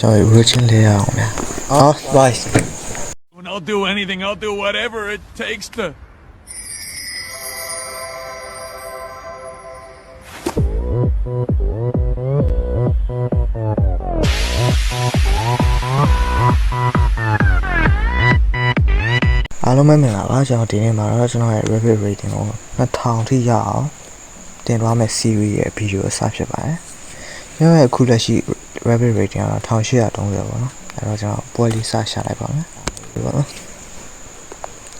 Trời ơi trên lề không nè. Rồi. When I'll do anything, I'll do whatever it takes to. Alo mấy mình bảo cho tí này mà nó cho nó review rating không? Nó thằng thì giờ tiền đó mà series video sắp xếp lại. Nhưng mà khu là chỉ review rating là thằng chỉ là đồng đều nó. Rồi cho police sát lại bọn nó.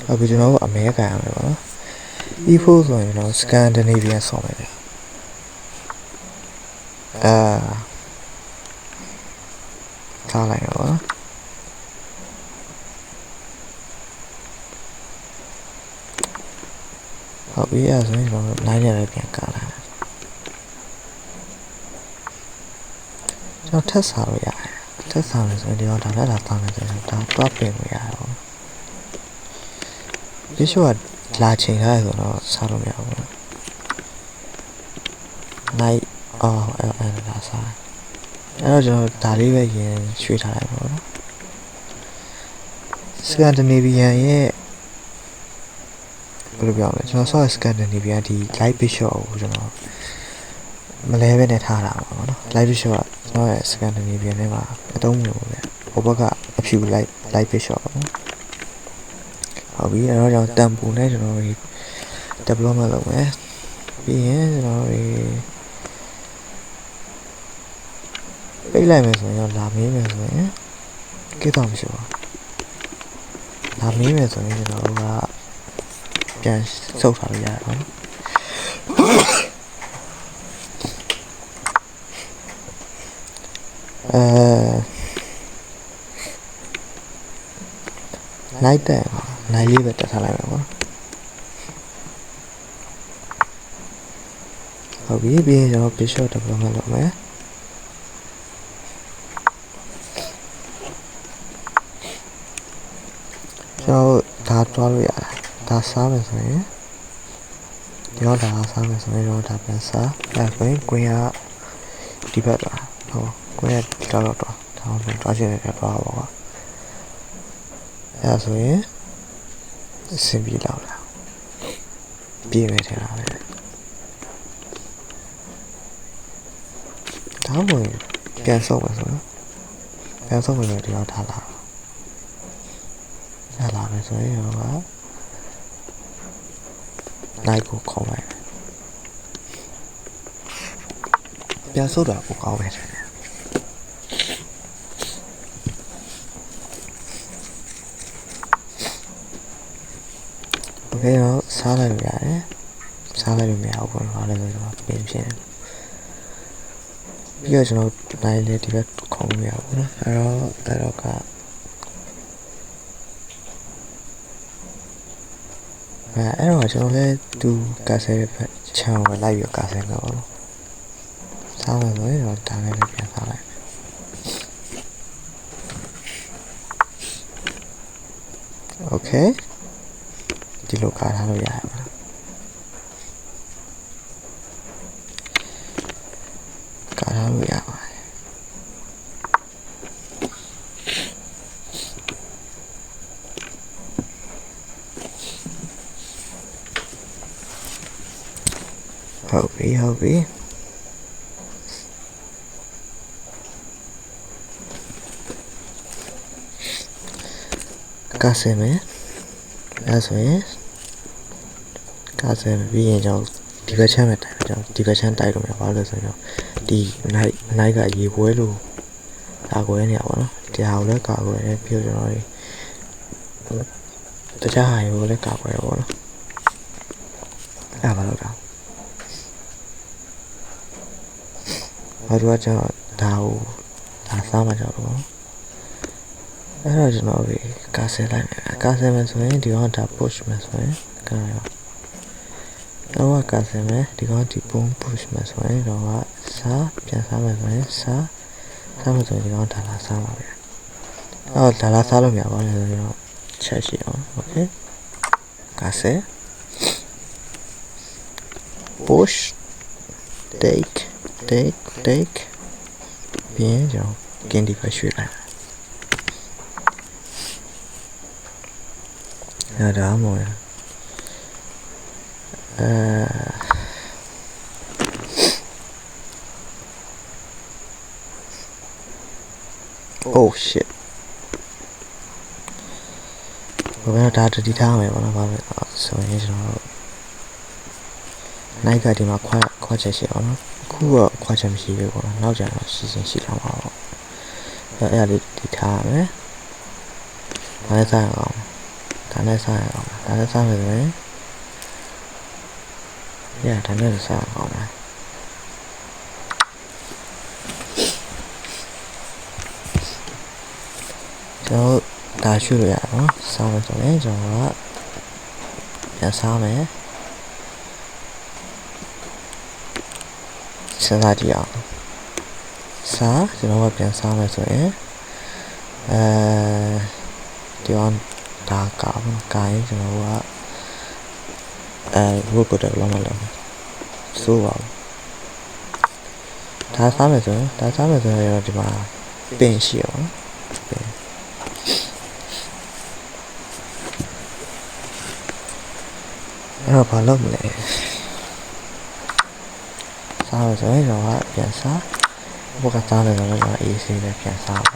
Ở bên nó ở mấy cái này bọn nó. Ifo rồi nó Scandinavian song này. Sao lại nữa? Họ biết là rồi nó lấy ra được cả là cho thất sao rồi à thất sao rồi đi vào đó là thằng này rồi tao top về rồi à biết chưa là chuyện hay rồi nó sao rồi à này là sao nó cho ta đi về cái suy thay rồi đó Scandinavian ấy bữa giờ này cho số Scandinavian thì live picture của nó mà lấy về này thà nào nó live picture nó Scandinavian này mà cái tông nhiều này có cái few live picture họ biết nó cho tâm của này rồi tập lo mà lộng ấy biết rồi cái này mình phải làm mấy mình phải cái tầm chưa làm mấy mình phải nóပြန်စုပ်ထားလို့ရတယ်နော်လိုက်တဲ့နိုင်လေးပဲတက်ထားလိုက်မယ်ပေါ့ဟုတ်ပြီပြီးရင်ကျွန်တော် Bishop development လုပ်မယ်ကျွန်တော်ဒါတွားလို့ရတယ်ဒါစားမယ်ဆိုရင်ဒီတော့ဒါစားမယ်ဆိုရင်တော့ဒါပြန်စားအဲ့ဆိုရင်ကိုင်းကဒီဘက်တော့ဟုတ်ကိုင်းကဒီတော့တော့ဒါတော့တွားချင်တယ်တော့ပါပေါ့အဲ့ဆိုရင်စင်ပြီးလောက်လာပြေးမယ်ထင်တာပဲဒါဝင်ပြန်ဆုပ်မယ်ဆိုတော့ပြန်ဆုပ်မယ်ဒီတော့ထားလာမယ်ဆိုရင်တော့လိုက်ကိုခေါ်လိုက်ပြန်ဆုပ်တာကိုကောင်းပဲโอเคတော့စားလိုက်လို့ရတယ်စားလိုက်လို့မရဘူးပေါ့ဘာလဲဆိုတော့ပြင်ဖြစ်နေပြီးတော့ကျွန်တော်နိုင်လေဒီဘက်ခေါ်လို့မရဘူးနော်အဲ့တော့ကအဲ့တော့ကျွန်တော်လည်းသူကာဆယ်ဖက်ချောင်းကိုလိုက်ပြီးကာဆယ်မှာပေါ့နော်စားမယ်ဆိုရင်တော့ဒါနဲ့လည်းပြန်စားလိုက်โอเคဒီလိုကာထားလို့ရပါမယ်ကာထားလို့ရပါတယ်ဟုတ်ပြီကာဆယ်မယ်အဲ့ဆိုရင်ကာဆယ်ပြီးရင်ကျွန်တော်ဒီဘက်ချမ်းပဲတိုက်ကျွန်တော်ဒီဘက်ချမ်းတိုက်လို့မရဘာလို့လဲဆိုတော့ဒီနိုင်ကရေပွဲလို့ကာကွယ်နေရပါတော့ဒီဟာကိုလည်းကာကွယ်နေပြီးတော့ကျွန်တော်တခြားဟာကိုလည်းကာကွယ်ရပါတော့အဲ့ဘာလို့တော့ဘာလို့ကျွန်တော်ဒါစားမှကြောက်တော့အဲ့တော့ကျွန်တော်ကာဆယ်လိုက်မယ်ကာဆယ်မယ်ဆိုရင်ဒီကောင်ဒါ push မယ်ဆိုရင်ကာရောတော့ကာဆယ်မယ်ဒီကောင်ဒီ boom push မယ်ဆိုရင်တော့စားပြန်စားမယ်ဆိုရင်စားမယ်ဆိုရင်ဒီကောင်ဒါလာစားပါပဲအော်ဒါလာစားလို့မရပါဘူးဆိုတော့ချက်ရှိအောင်โอเคကာဆယ် push take ပြီးရင်ကျွန်တော် ကင်းဒီပဲရွှေ့လိုက်အဲ့ဒါမှမဟုတ်oh shit ဘာပဲဒါတတိထားမယ်ပေါ့နော်ဘာပဲဆိုရင်ကျွန်တော်နိုင်ကဒီမှာခွာချက်ရှိအောင်နော်အခုတော့ခွာချက်မရှိဘူးပေါ့နော်နောက်ကျတော့စီစဉ်ရှိလာမှာပေါ့အဲ့ဒါလေးဒီထားရမယ်ဒါနဲ့ဆိုင်အောင်ဒါနဲ့ဆိုင်အောင်ဒါနဲ့ဆိုင်မယ်ဆိုရင်ညဒါနဲ့ဆိုင်အောင်မယ်ကျွန်တော်ဒါရွှေ့လို့ရအောင်နော်စားမယ်ဆိုရင်ကျွန်တော်ကပြန်စားမယ်စဉ်းစားကြည့်အောင်စားကျွန်တော်ကပြန်စားမယ်ဆိုရင်ဒီအောင်ဒါကောင်းကျွန်တော်ကဘုတ်ကိုတက်လောက်မလို့ဆိုးပါဒါစားမယ်ဆိုရင်ဒီမှာပင်ရှိအောင်အဲ့တော့ဘာလုပ်မလဲစားလို့ဆိုရင်တော့ပြန်စားဘုကစားတယ်ဆိုတော့အေးဆေးပဲပြန်စားပါ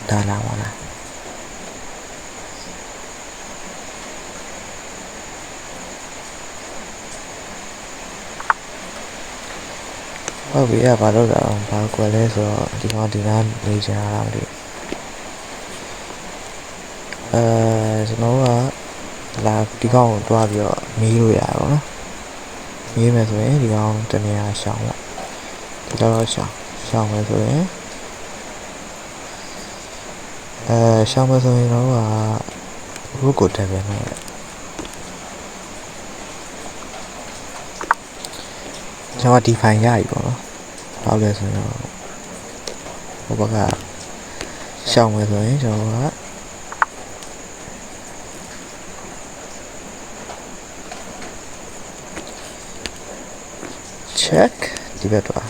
ဒါလာပါလားဟုတ်ပြီဘာလို့လဲဘာကွယ်လဲဆိုတော့ဒီကောင်ဒီနားနေကြတာမသိကျွန်တော်ကလာဒီကောင်ကိုတွားပြီးတော့မီးလို့ရပါတော့မီးမယ်ဆိုရင်ဒီကောင်တနေရာရှောင်းပေါ့ဒီတော့ရှောင်းမယ်ဆိုရင်ရှောင်းမယ်ဆိုရင်တော့ဘုတ်ကိုတက်ပဲနော်ကျွန်တော် define ရပြီပေါ့နော်ဘာလို့လဲဆိုတော့ဟိုဘက်ကရှောင်းမယ်ဆိုရင်ကျွန်တော်ကcheck ဒီဘက်တော့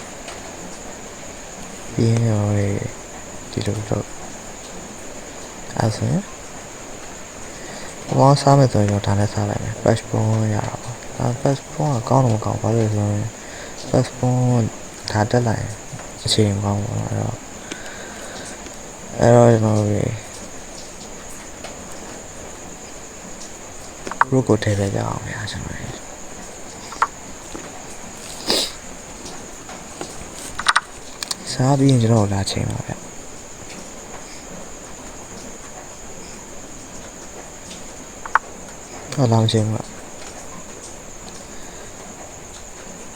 ပြီးရင်ဒီလိုတော့အဲ့ဆိုရင်ဘောစားမယ်ဆိုရင်ဒါနဲ့စားလိုက်မယ် passport ရတာပေါ့ဒါ passport ကကောင်းတော့မကောင်းဘာလို့လဲဆိုရင် passport ဒါတက်လိုက်အချိန်မကောင်းဘူးအဲ့တော့ကျွန်တော်တို့ကိုထည့်ပေးကြအောင်ဗျာကျွန်တော်စားပြီးရင်ကျွန်တော်လာချိန်ပါဗျဟုတ်လားချိန်ပါ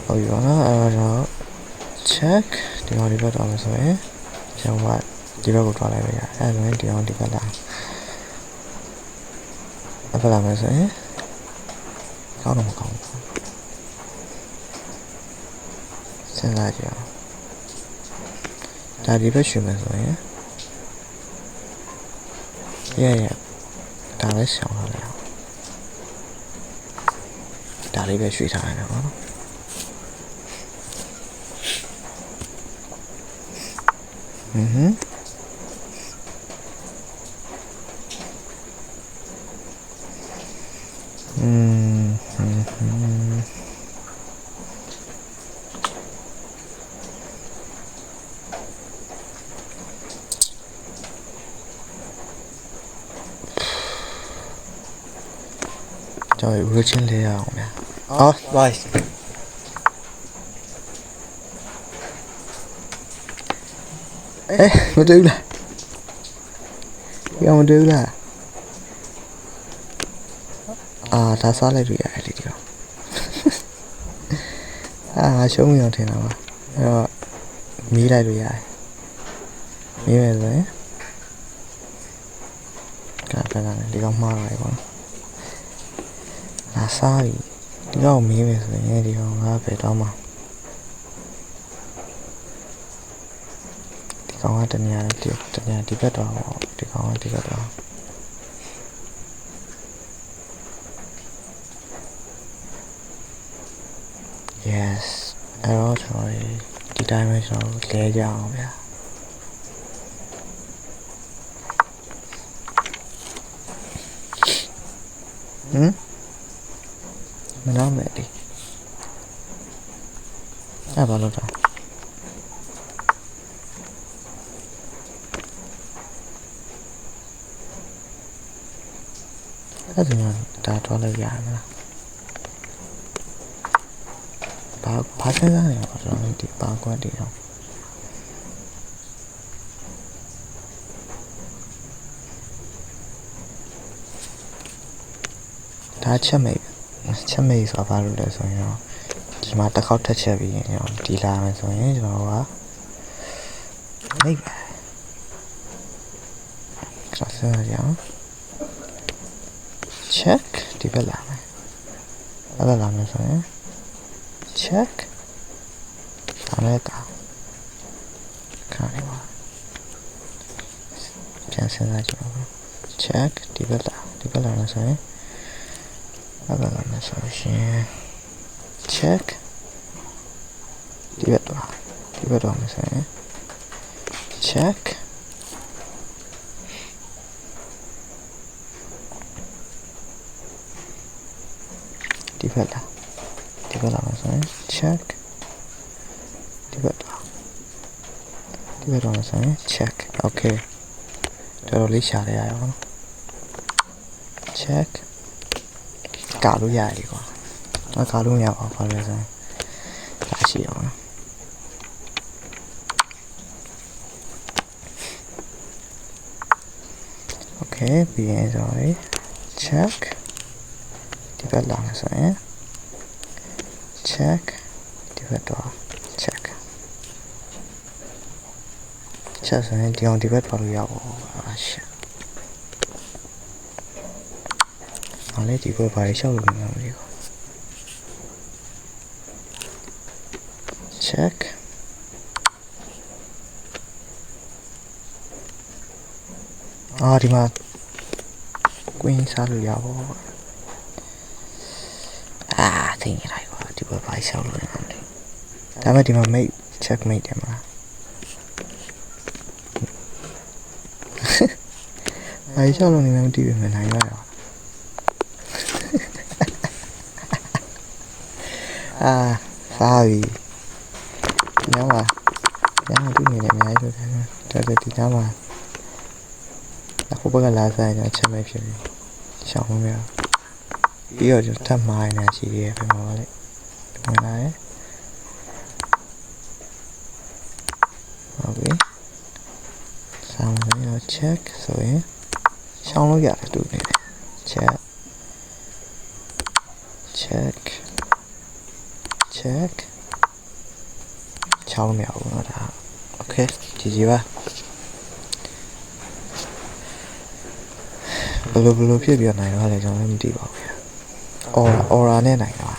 ဟုတ်ပြီနော်အဲ့တော့ check ဒီကောင်ဒီဘက်တော့မယ်ဆိုရင်ကျွန်တော်ဒီဘက်ကိုတွားလိုက်ပဲရအဲ့ဒါဆိုရင်ဒီကောင်ဒီဘက်လာအဖလာမယ်ဆိုရင်ကောင်းတော့မကောင်းဘူးစဉ်းစားကြည့်အောင်ဒါဒီဘက်ရွှေ့မယ်ဆိုရင်ဒါပဲရှောင်းလာတယ်ဒါလေးပဲရွှေ့ထားရတယ်ပေါ့နော်ကျွန်တော်ဝှေ့ချင်းလဲရအောင်ဗျာဘိုင်မတူလားမတူလားဒါစားလိုက်ပြီအဲ့ဒီတော့ငါရှုံးမရထင်တာပါအဲ့တော့မီးလိုက်လို့ရတယ်မီးမယ်ဆိုရင်ကပ်လာတယ်ဒီကောင်မှားလိုက်ပါငါစားပြီဒီကောင်မီးမယ်ဆိုရင်ဒီကောင်ငါပဲတော့မှာဒီကောင်ကတနေရာဒီဘက်တော့ဒီကောင်ကဒီဘက်တော့yes အဲ့တော့ကျွန်တော် ဒီတိုင်းပဲကျွန်တော်လဲကြအောင်ဗျာမနာမဲ့ဒီအဲ့ဘာလို့လဲအဲ့ဒါဒါတော့လည်းရမှာဘာဆက်ရလဲကျွန်တော်ဒီပါကွက်တွေတော့ဒါချက်မိတ်ဆိုတာဘာလို့လဲဆိုရင်တော့ဒီမှာတစ်ခေါက်ထက်ချက်ပြီးရင်ကျွန်တော်ဒီလာမယ်ဆိုရင်ကျွန်တော်ကမိတ်ပါဆက်ရအောင် check ဒီဘက်လာမယ်အဲ့ဒါလာမယ်ဆိုရင် check ဒါလည်းကောင်းခါနေပါပြန်စဉ်းစားကြည့်အောင် check ဒီဘက်လာမယ်ဆိုရင်အဲ့ဒါလာမယ်ဆိုရင် check ဒီဘက်တော့မယ်ဆိုရင် checkဒီဘက်လာမယ်ဆိုရင် check ဒီဘက်တော့မယ်ဆိုရင် check okay တော်တော်လေးရှာရရအောင် check ကာလို့ရတယ်ကွာကာလို့မရပါဘူးဘာလို့လဲဆိုရင်ဒါရှိအောင်နော် okay ပြီးရင်ဆိုရင် check ဒီဘက်လာမယ်ဆိုရင် check ဒီဘက်တော့ check ဆိုရင်ဒီအောင်ဒီဘက်ပေါ်လို့ရပါဘူးရှစ်အားလေးဒီဘက်ဘာရှောက်လို့မရဘူးလေ check ဒီမှာကွင်းစားလို့ရပါဘူးသိနေလိုက်ကွာဒီဘက်ဘာရှောက်လို့ရမှာလဲဒါပေမဲ့ဒီမှာ mate check mate တယ်မှာဘာရှောက်လို့နေမှမသိဘူးမနိုင်ပါတော့စားပြီညမှာတွေ့နေတယ်အများကြီးတော့ဒီညမှာအခုဘက်ကလာဆိုင်တော့ချက်မဲ့ဖြစ်ပြီရှောင်းမရပြီးတော့ထပ်မှားနေရှိရဲပြန်ပါလေဝင်လာရဲဟုတ်ပြီဆောင်းပြီးတော့ check ဆိုရင်ရှောင်းလို့ရတယ်တူနေတယ် check ချောင်းမရဘူးတော့ဒါ okay ကြီးပါဘယ်လိုဖြစ်ပြီးနိုင်တော့လဲကျွန်တော်လည်းမသိပါဘူးဗျာ aura နဲ့နိုင်တော့